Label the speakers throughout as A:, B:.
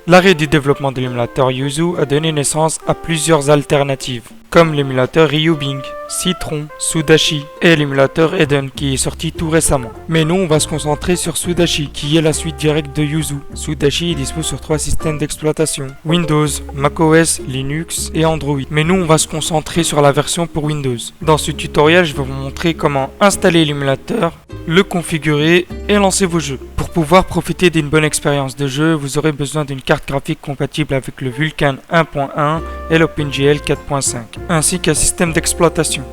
A: L'arrêt du développement de l'émulateur Yuzu a donné naissance à plusieurs alternatives, comme l'émulateur Ryubing, Citron, Sudachi et l'émulateur Eden qui est sorti tout récemment. Mais nous, on va se concentrer sur Sudachi, qui est la suite directe de Yuzu. Sudachi est dispo sur 3 systèmes d'exploitation: Windows, macOS, Linux et Android. Mais nous, on va se concentrer sur la version pour Windows. Dans ce tutoriel, je vais vous montrer comment installer l'émulateur, le configurer et lancer vos jeux. Pour pouvoir profiter d'une bonne expérience de jeu, vous aurez besoin d'une carte graphique compatible avec le Vulkan 1.1 et l'OpenGL 4.5, ainsi qu'un système d'exploitation.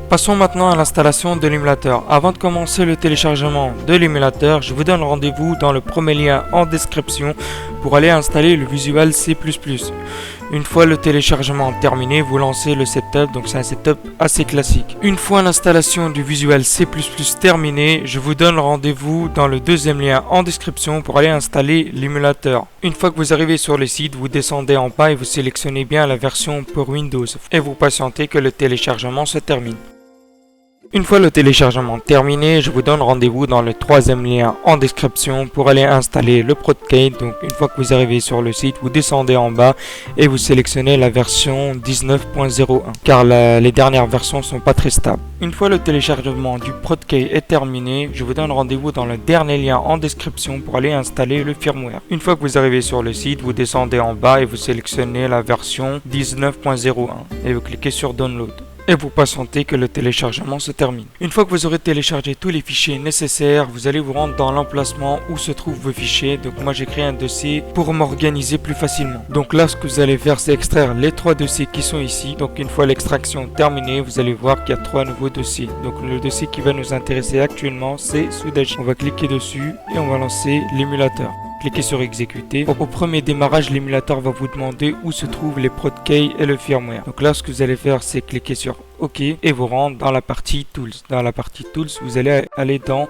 A: Passons maintenant à l'installation de l'émulateur. Avant de commencer le téléchargement de l'émulateur, je vous donne rendez-vous dans le premier lien en description pour aller installer le Visual C++. Une fois le téléchargement terminé, vous lancez le setup, donc c'est un setup assez classique. Une fois l'installation du Visual C++ terminée, je vous donne rendez-vous dans le deuxième lien en description pour aller installer l'émulateur. Une fois que vous arrivez sur le site, vous descendez en bas et vous sélectionnez bien la version pour Windows et vous patientez que le téléchargement se termine. Une fois le téléchargement terminé, je vous donne rendez-vous dans le troisième lien en description pour aller installer le Protcade. Donc une fois que vous arrivez sur le site, vous descendez en bas et vous sélectionnez la version 19.01 car les dernières versions sont pas très stables. Une fois le téléchargement du Protcade est terminé, je vous donne rendez-vous dans le dernier lien en description pour aller installer le firmware. Une fois que vous arrivez sur le site, vous descendez en bas et vous sélectionnez la version 19.01 et vous cliquez sur Download. Et vous patientez que le téléchargement se termine. Une fois que vous aurez téléchargé tous les fichiers nécessaires, vous allez vous rendre dans l'emplacement où se trouvent vos fichiers. Donc moi j'ai créé un dossier pour m'organiser plus facilement. Donc là ce que vous allez faire, c'est extraire les 3 dossiers qui sont ici. Donc une fois l'extraction terminée, vous allez voir qu'il y a 3 nouveaux dossiers. Donc le dossier qui va nous intéresser actuellement, c'est Sudachi. On va cliquer dessus et on va lancer l'émulateur. Cliquez sur exécuter. Au premier démarrage, l'émulateur va vous demander où se trouvent les Protcade et le firmware. Donc là, ce que vous allez faire, c'est cliquer sur OK et vous rendre dans la partie Tools. Dans la partie Tools, vous allez aller dans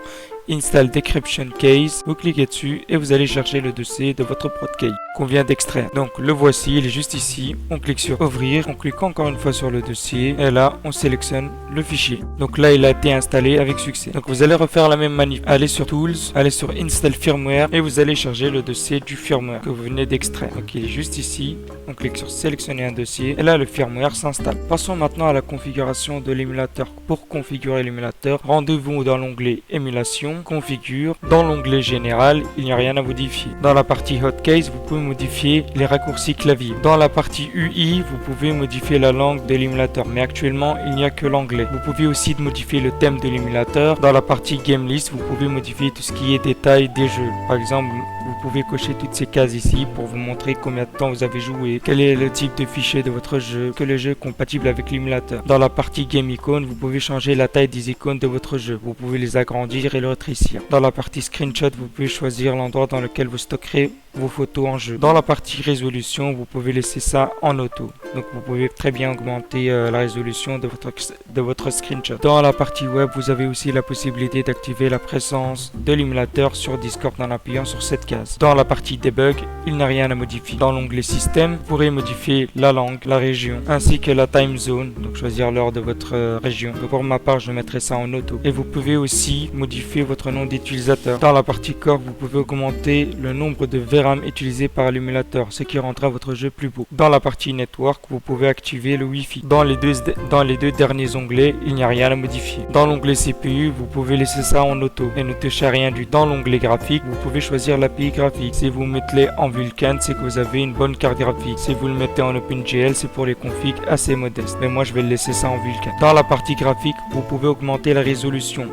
A: Install Decryption Case, vous cliquez dessus et vous allez chercher le dossier de votre Protcade qu'on vient d'extraire. Donc le voici, il est juste ici. On clique sur ouvrir, on clique encore une fois sur le dossier et là on sélectionne le fichier. Donc là il a été installé avec succès. Donc vous allez refaire la même manip. Allez sur Tools, allez sur Install Firmware et vous allez charger le dossier du firmware que vous venez d'extraire. Donc il est juste ici. On clique sur sélectionner un dossier et là le firmware s'installe. Passons maintenant à la configuration de l'émulateur. Pour configurer l'émulateur, rendez-vous dans l'onglet émulation, configure. Dans l'onglet général, il n'y a rien à modifier. Dans la partie Hotkeys, vous pouvez modifier les raccourcis clavier. Dans la partie UI, vous pouvez modifier la langue de l'émulateur, mais actuellement il n'y a que l'anglais. Vous pouvez aussi modifier le thème de l'émulateur. Dans la partie Game List, vous pouvez modifier tout ce qui est détail des jeux. Par exemple, vous pouvez cocher toutes ces cases ici pour vous montrer combien de temps vous avez joué, quel est le type de fichier de votre jeu, que le jeu est compatible avec l'émulateur. Dans la partie Game Icon, vous pouvez changer la taille des icônes de votre jeu. Vous pouvez les agrandir et le rétrécir. Dans la partie Screenshot, vous pouvez choisir l'endroit dans lequel vous stockerez vos photos en jeu. Dans la partie résolution, vous pouvez laisser ça en auto. Donc vous pouvez très bien augmenter la résolution de votre screenshot. Dans la partie web, vous avez aussi la possibilité d'activer la présence de l'émulateur sur Discord en appuyant sur cette case. Dans la partie debug, il n'y a rien à modifier. Dans l'onglet système, vous pourrez modifier la langue, la région, ainsi que la time zone, donc choisir l'heure de votre région. Donc pour ma part, je mettrai ça en auto. Et vous pouvez aussi modifier votre nom d'utilisateur. Dans la partie core, vous pouvez augmenter le nombre de VRAM utilisé par l'émulateur, ce qui rendra votre jeu plus beau. Dans la partie network, vous pouvez activer le Wi-Fi. Dans les deux derniers onglets, il n'y a rien à modifier. Dans l'onglet CPU, vous pouvez laisser ça en auto et ne touchez à rien du tout. Dans l'onglet graphique, vous pouvez choisir l'API graphique. Si vous mettez en Vulkan, c'est que vous avez une bonne carte graphique. Si vous le mettez en OpenGL, c'est pour les configs assez modestes. Mais moi, je vais laisser ça en Vulkan. Dans la partie graphique, vous pouvez augmenter la résolution.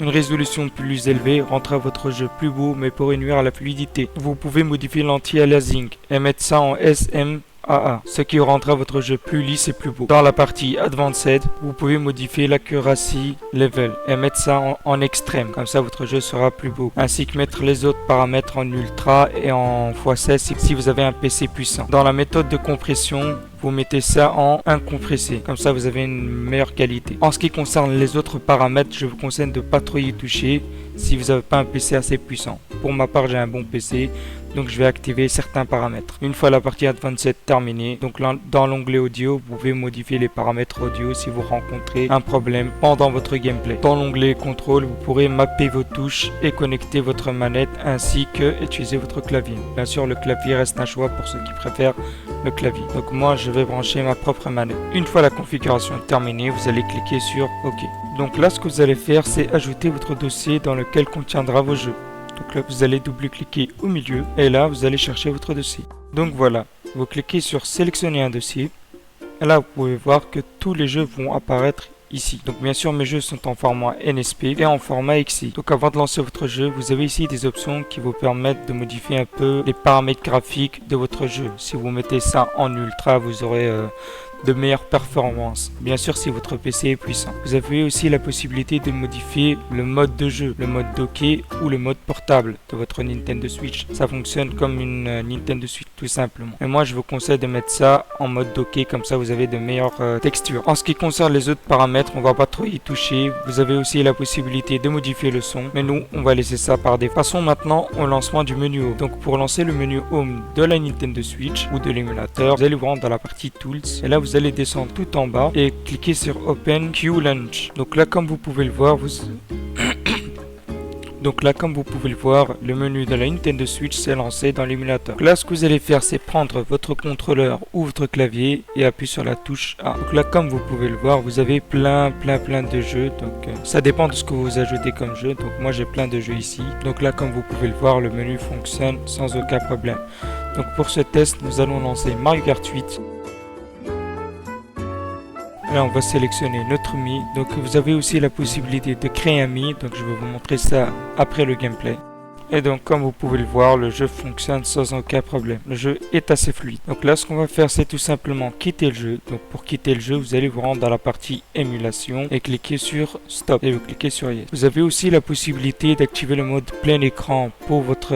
A: Une résolution plus élevée rendra votre jeu plus beau mais pourrait nuire à la fluidité. Vous pouvez modifier l'anti-aliasing et mettre ça en SMAA, ce qui rendra votre jeu plus lisse et plus beau. Dans la partie Advanced, vous pouvez modifier l'accuracy level et mettre ça en extrême, comme ça votre jeu sera plus beau. Ainsi que mettre les autres paramètres en ultra et en x16 si vous avez un PC puissant. Dans la méthode de compression, vous mettez ça en incompressé, comme ça vous avez une meilleure qualité. En ce qui concerne les autres paramètres, je vous conseille de ne pas trop y toucher si vous n'avez pas un PC assez puissant. pour ma part j'ai un bon PC, donc je vais activer certains paramètres. Une fois la partie Advanced terminée, donc là, dans l'onglet audio, vous pouvez modifier les paramètres audio si vous rencontrez un problème pendant votre gameplay. Dans l'onglet contrôle, vous pourrez mapper vos touches et connecter votre manette ainsi que utiliser votre clavier. Bien sûr, le clavier reste un choix pour ceux qui préfèrent le clavier. Donc moi, je vais brancher ma propre manette. Une fois la configuration terminée, vous allez cliquer sur OK. Donc là, ce que vous allez faire, c'est ajouter votre dossier dans lequel contiendra vos jeux. Donc là, vous allez double-cliquer au milieu et là, vous allez chercher votre dossier. Donc voilà, vous cliquez sur sélectionner un dossier. Et là, vous pouvez voir que tous les jeux vont apparaître ici. Donc bien sûr, mes jeux sont en format NSP et en format XI. Donc avant de lancer votre jeu, vous avez ici des options qui vous permettent de modifier un peu les paramètres graphiques de votre jeu. Si vous mettez ça en ultra, vous aurez de meilleures performances. Bien sûr, si votre PC est puissant. Vous avez aussi la possibilité de modifier le mode de jeu, le mode docké ou le mode portable de votre Nintendo Switch. Ça fonctionne comme une Nintendo Switch tout simplement. Et moi, je vous conseille de mettre ça en mode docké, comme ça vous avez de meilleures textures. En ce qui concerne les autres paramètres, on va pas trop y toucher. Vous avez aussi la possibilité de modifier le son, mais nous, on va laisser ça par défaut. Passons maintenant au lancement du menu Home. Donc pour lancer le menu Home de la Nintendo Switch ou de l'émulateur, vous allez vous rendre dans la partie Tools et là vous allez descendre tout en bas et cliquer sur Open Q Launch. Donc là, comme vous pouvez le voir, le menu de la Nintendo Switch s'est lancé dans l'émulateur. Là, ce que vous allez faire, c'est prendre votre contrôleur ou votre clavier et appuyer sur la touche A. Donc là, comme vous pouvez le voir, vous avez plein de jeux. Donc ça dépend de ce que vous ajoutez comme jeu. Donc moi, j'ai plein de jeux ici. Donc là, comme vous pouvez le voir, le menu fonctionne sans aucun problème. Donc pour ce test, nous allons lancer Mario Kart 8. Là, on va sélectionner notre Mi. Donc, vous avez aussi la possibilité de créer un Mi. Donc, je vais vous montrer ça après le gameplay. Et donc, comme vous pouvez le voir, le jeu fonctionne sans aucun problème. Le jeu est assez fluide. Donc là, ce qu'on va faire, c'est tout simplement quitter le jeu. Donc, pour quitter le jeu, vous allez vous rendre dans la partie émulation et cliquer sur Stop. Et vous cliquez sur Yes. Vous avez aussi la possibilité d'activer le mode plein écran pour votre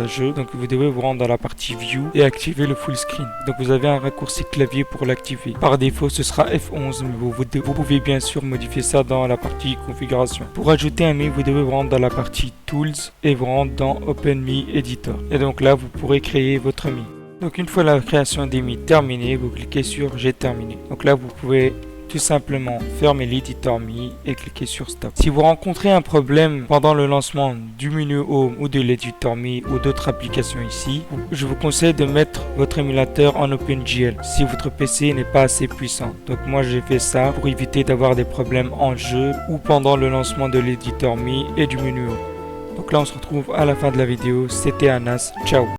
A: jeu. Donc, vous devez vous rendre dans la partie View et activer le full screen. Donc, vous avez un raccourci clavier pour l'activer. Par défaut, ce sera F11, mais vous pouvez bien sûr modifier ça dans la partie configuration. Pour ajouter un Mi, vous devez vous rendre dans la partie Tools et vous rendre dans Open Mi Editor. Et donc là, vous pourrez créer votre Mi. Donc une fois la création des Mi terminée, vous cliquez sur J'ai terminé. Donc là, vous pouvez tout simplement fermer l'éditeur Mi et cliquer sur Stop. Si vous rencontrez un problème pendant le lancement du menu Home ou de l'éditeur Mi ou d'autres applications ici, je vous conseille de mettre votre émulateur en OpenGL si votre PC n'est pas assez puissant. Donc moi j'ai fait ça pour éviter d'avoir des problèmes en jeu ou pendant le lancement de l'éditeur Mi et du menu Home. Donc là on se retrouve à la fin de la vidéo. C'était Anas, ciao.